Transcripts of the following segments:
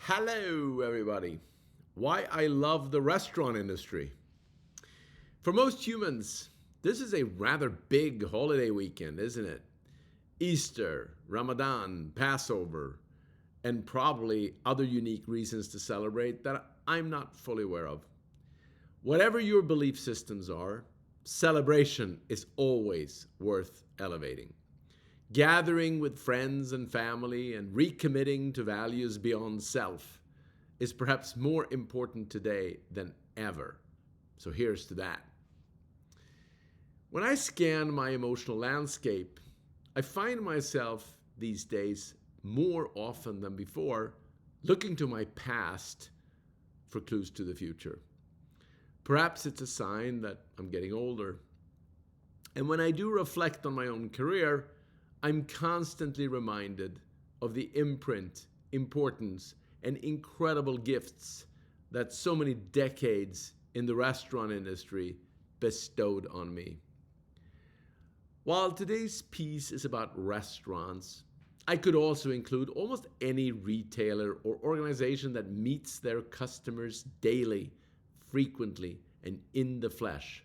Hello, everybody. Why I love the restaurant industry. For most humans, this is a rather big holiday weekend, isn't it? Easter, Ramadan, Passover, and probably other unique reasons to celebrate that I'm not fully aware of. Whatever your belief systems are, celebration is always worth elevating. Gathering with friends and family and recommitting to values beyond self is perhaps more important today than ever. So here's to that. When I scan my emotional landscape, I find myself these days more often than before looking to my past for clues to the future. Perhaps it's a sign that I'm getting older. And when I do reflect on my own career, I'm constantly reminded of the imprint, importance, and incredible gifts that so many decades in the restaurant industry bestowed on me. While today's piece is about restaurants, I could also include almost any retailer or organization that meets their customers daily, frequently, and in the flesh.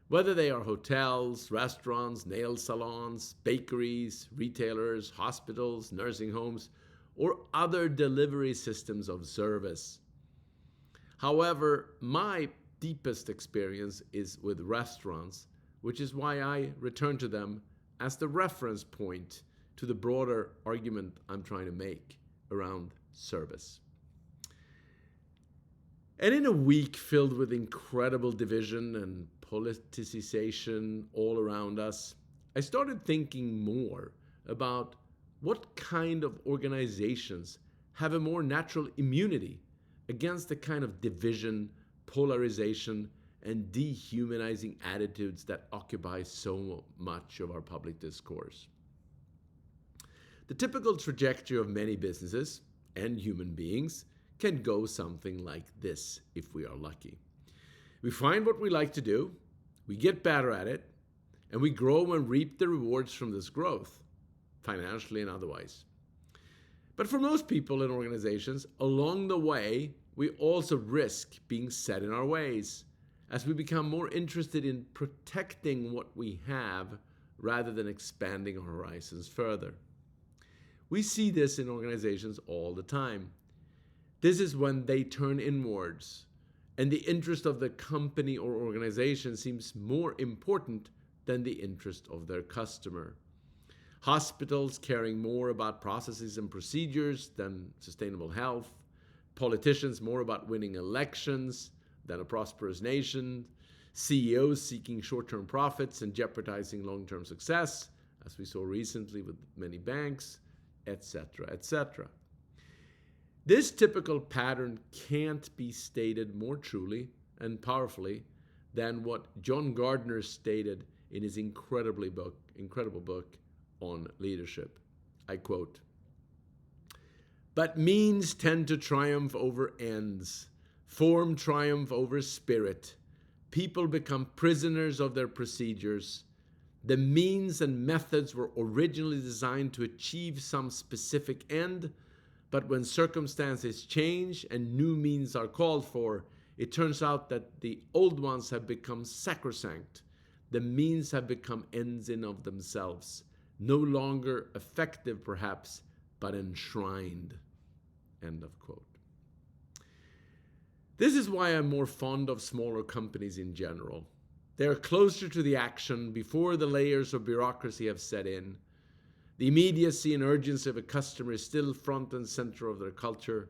Whether they are hotels, restaurants, nail salons, bakeries, retailers, hospitals, nursing homes, or other delivery systems of service. However, my deepest experience is with restaurants, which is why I return to them as the reference point to the broader argument I'm trying to make around service. And in a week filled with incredible division and politicization all around us, I started thinking more about what kind of organizations have a more natural immunity against the kind of division, polarization, and dehumanizing attitudes that occupy so much of our public discourse. The typical trajectory of many businesses and human beings can go something like this if we are lucky. We find what we like to do, we get better at it, and we grow and reap the rewards from this growth, financially and otherwise. But for most people and organizations, along the way, we also risk being set in our ways as we become more interested in protecting what we have rather than expanding our horizons further. We see this in organizations all the time. This is when they turn inwards, and the interest of the company or organization seems more important than the interest of their customer. Hospitals caring more about processes and procedures than sustainable health, politicians more about winning elections than a prosperous nation, CEOs seeking short-term profits and jeopardizing long-term success, as we saw recently with many banks, etc., etc. This typical pattern can't be stated more truly and powerfully than what John Gardner stated in his incredible book on leadership. I quote, "But means tend to triumph over ends, form triumph over spirit. People become prisoners of their procedures. The means and methods were originally designed to achieve some specific end, but when circumstances change and new means are called for, it turns out that the old ones have become sacrosanct. The means have become ends in of themselves, no longer effective perhaps, but enshrined." End of quote. This is why I'm more fond of smaller companies in general. They are closer to the action before the layers of bureaucracy have set in. The immediacy and urgency of a customer is still front and center of their culture.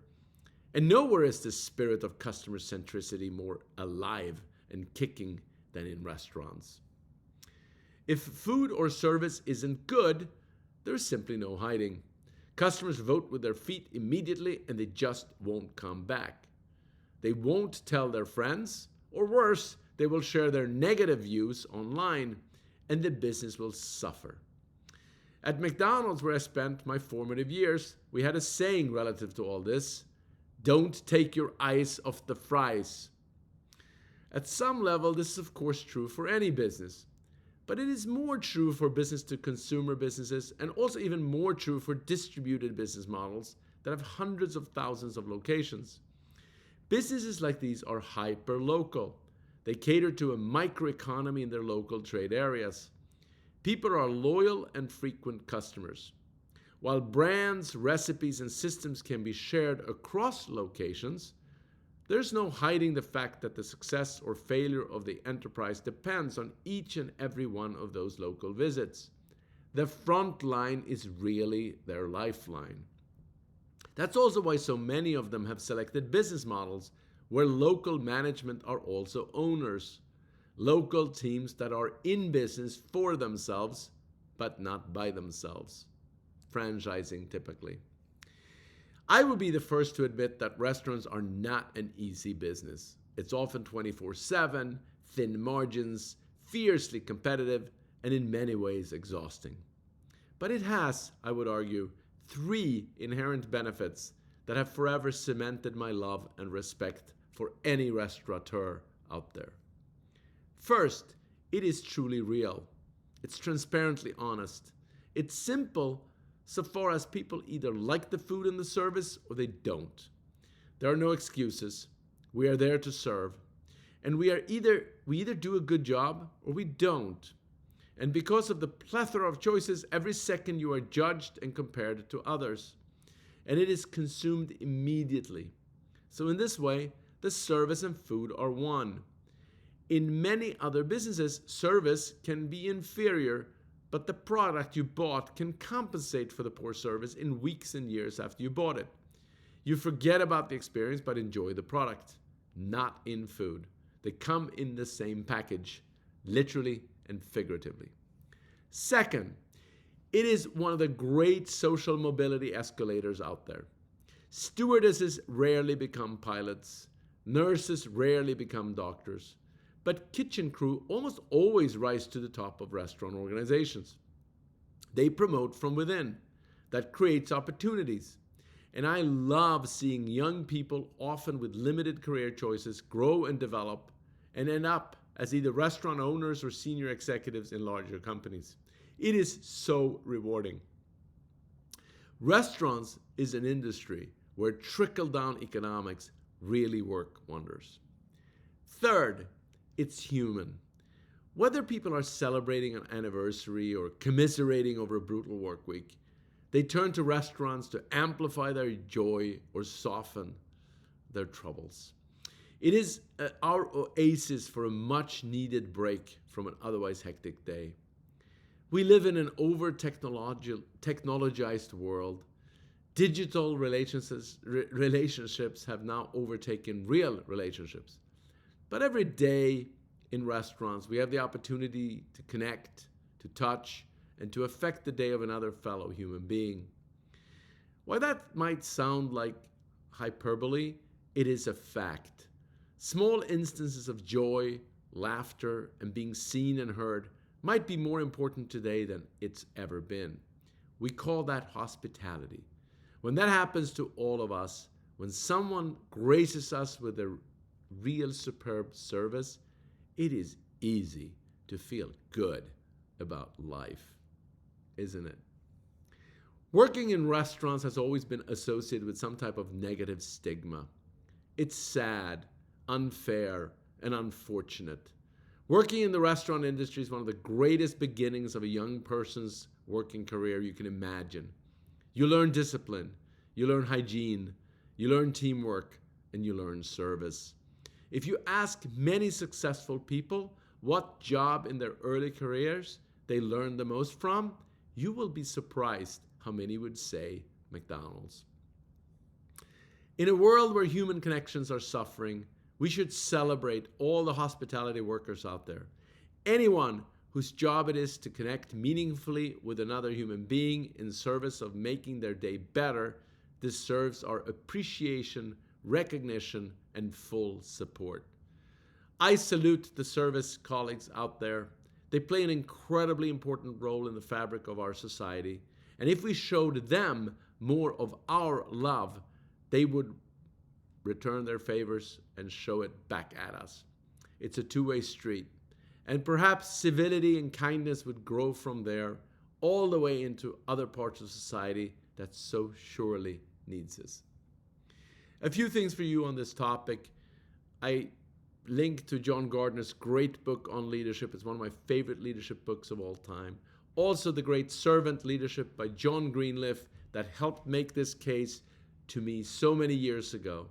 And nowhere is the spirit of customer centricity more alive and kicking than in restaurants. If food or service isn't good, there's simply no hiding. Customers vote with their feet immediately and they just won't come back. They won't tell their friends, or worse, they will share their negative views online, and the business will suffer. At McDonald's, where I spent my formative years, we had a saying relative to all this: don't take your eyes off the fries. At some level, this is of course true for any business, but it is more true for business to consumer businesses and also even more true for distributed business models that have hundreds of thousands of locations. Businesses like these are hyper-local. They cater to a microeconomy in their local trade areas. People are loyal and frequent customers. While brands, recipes, and systems can be shared across locations, there's no hiding the fact that the success or failure of the enterprise depends on each and every one of those local visits. The front line is really their lifeline. That's also why so many of them have selected business models where local management are also owners. Local teams that are in business for themselves, but not by themselves. Franchising typically. I would be the first to admit that restaurants are not an easy business. It's often 24/7, thin margins, fiercely competitive, and in many ways exhausting. But it has, I would argue, 3 inherent benefits that have forever cemented my love and respect for any restaurateur out there. First, it is truly real. It's transparently honest. It's simple so far as people either like the food and the service or they don't. There are no excuses. We are there to serve. And we either do a good job or we don't. And because of the plethora of choices, every second you are judged and compared to others. And it is consumed immediately. So in this way, the service and food are one. In many other businesses, service can be inferior, but the product you bought can compensate for the poor service in weeks and years after you bought it. You forget about the experience but enjoy the product. Not in food. They come in the same package, literally and figuratively. Second, it is one of the great social mobility escalators out there. Stewardesses rarely become pilots. Nurses rarely become doctors. But kitchen crew almost always rise to the top of restaurant organizations. They promote from within. That creates opportunities. And I love seeing young people, often with limited career choices, grow and develop and end up as either restaurant owners or senior executives in larger companies. It is so rewarding. Restaurants is an industry where trickle-down economics really work wonders. Third, it's human. Whether people are celebrating an anniversary or commiserating over a brutal work week, they turn to restaurants to amplify their joy or soften their troubles. It is our oasis for a much needed break from an otherwise hectic day. We live in an over-technologized world. Digital relationships have now overtaken real relationships. But every day in restaurants, we have the opportunity to connect, to touch, and to affect the day of another fellow human being. While that might sound like hyperbole, it is a fact. Small instances of joy, laughter, and being seen and heard might be more important today than it's ever been. We call that hospitality. When that happens to all of us, when someone graces us with a real superb service, it is easy to feel good about life, isn't it? Working in restaurants has always been associated with some type of negative stigma. It's sad, unfair, and unfortunate. Working in the restaurant industry is one of the greatest beginnings of a young person's working career you can imagine. You learn discipline, you learn hygiene, you learn teamwork, and you learn service. If you ask many successful people what job in their early careers they learned the most from, you will be surprised how many would say McDonald's. In a world where human connections are suffering, we should celebrate all the hospitality workers out there. Anyone whose job it is to connect meaningfully with another human being in service of making their day better deserves our appreciation, recognition, and full support. I salute the service colleagues out there. They play an incredibly important role in the fabric of our society. And if we showed them more of our love, they would return their favors and show it back at us. It's a two-way street. And perhaps civility and kindness would grow from there all the way into other parts of society that so surely needs us. A few things for you on this topic. I link to John Gardner's great book on leadership. It's one of my favorite leadership books of all time. Also, the great Servant Leadership by John Greenleaf that helped make this case to me so many years ago.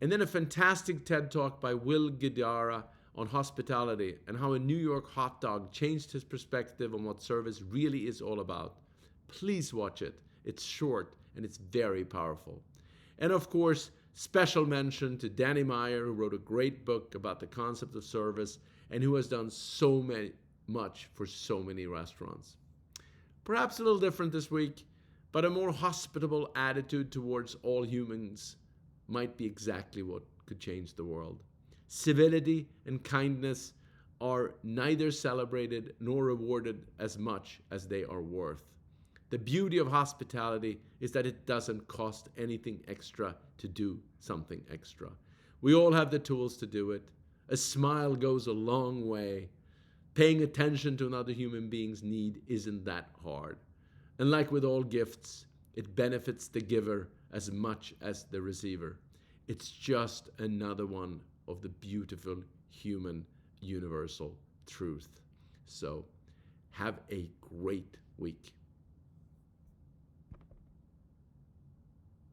And then a fantastic TED Talk by Will Guidara on hospitality and how a New York hot dog changed his perspective on what service really is all about. Please watch it. It's short and it's very powerful. And of course, special mention to Danny Meyer, who wrote a great book about the concept of service and who has done so much for so many restaurants. Perhaps a little different this week, but a more hospitable attitude towards all humans might be exactly what could change the world. Civility and kindness are neither celebrated nor rewarded as much as they are worth. The beauty of hospitality is that it doesn't cost anything extra to do something extra. We all have the tools to do it. A smile goes a long way. Paying attention to another human being's need isn't that hard. And like with all gifts, it benefits the giver as much as the receiver. It's just another one of the beautiful human universal truth. So have a great week.